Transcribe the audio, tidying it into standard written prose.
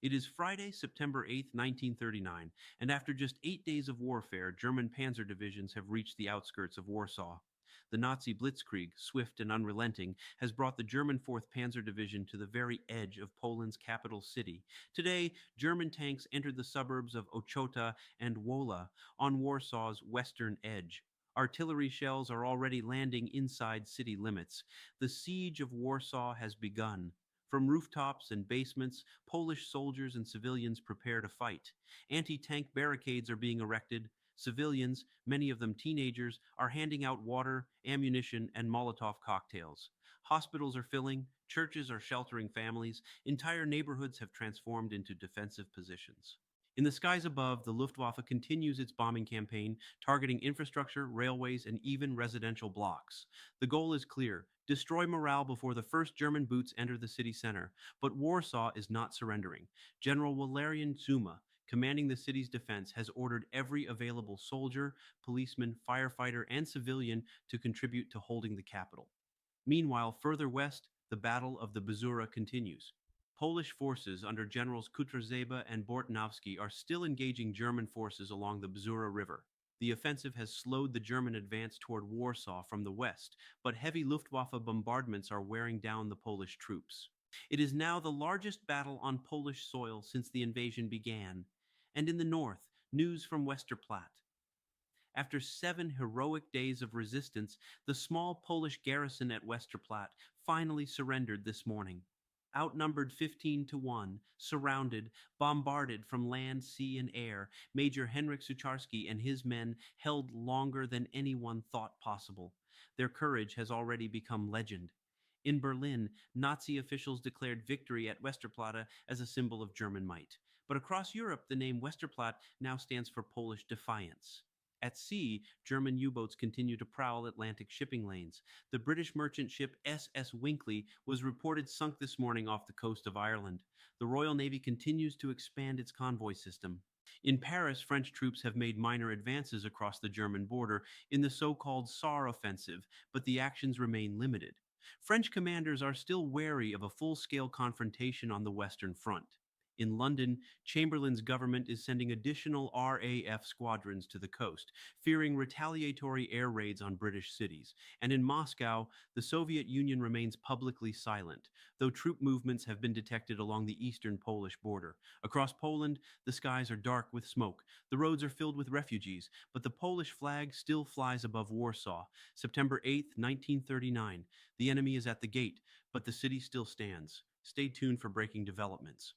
It is Friday, September 8th, 1939, and after just 8 days of warfare, German panzer divisions have reached the outskirts of Warsaw. The Nazi blitzkrieg, swift and unrelenting, has brought the German 4th Panzer Division to the very edge of Poland's capital city. Today, German tanks entered the suburbs of Ochota and Wola on Warsaw's western edge. Artillery shells are already landing inside city limits. The siege of Warsaw has begun. From rooftops and basements, Polish soldiers and civilians prepare to fight. Anti-tank barricades are being erected. Civilians, many of them teenagers, are handing out water, ammunition, and Molotov cocktails. Hospitals are filling, churches are sheltering families, entire neighborhoods have transformed into defensive positions. In the skies above, the Luftwaffe continues its bombing campaign, targeting infrastructure, railways, and even residential blocks. The goal is clear: destroy morale before the first German boots enter the city center. But Warsaw is not surrendering. General Walerian Zuma, commanding the city's defense, has ordered every available soldier, policeman, firefighter, and civilian to contribute to holding the capital. Meanwhile, further west, the Battle of the Bzura continues. Polish forces under Generals Kutrzeba and Bortnowski are still engaging German forces along the Bzura River. The offensive has slowed the German advance toward Warsaw from the west, but heavy Luftwaffe bombardments are wearing down the Polish troops. It is now the largest battle on Polish soil since the invasion began. And in the north, news from Westerplatte. After 7 heroic days of resistance, the small Polish garrison at Westerplatte finally surrendered this morning. Outnumbered 15 to 1, surrounded, bombarded from land, sea, and air, Major Henryk Sucharski and his men held longer than anyone thought possible. Their courage has already become legend. In Berlin, Nazi officials declared victory at Westerplatte as a symbol of German might. But across Europe, the name Westerplatte now stands for Polish defiance. At sea, German U-boats continue to prowl Atlantic shipping lanes. The British merchant ship SS Winkley was reported sunk this morning off the coast of Ireland. The Royal Navy continues to expand its convoy system. In Paris, French troops have made minor advances across the German border in the so-called Saar offensive, but the actions remain limited. French commanders are still wary of a full-scale confrontation on the Western Front. In London, Chamberlain's government is sending additional RAF squadrons to the coast, fearing retaliatory air raids on British cities. And in Moscow, the Soviet Union remains publicly silent, though troop movements have been detected along the eastern Polish border. Across Poland, the skies are dark with smoke, the roads are filled with refugees, but the Polish flag still flies above Warsaw. September 8th, 1939. The enemy is at the gate, but the city still stands. Stay tuned for breaking developments.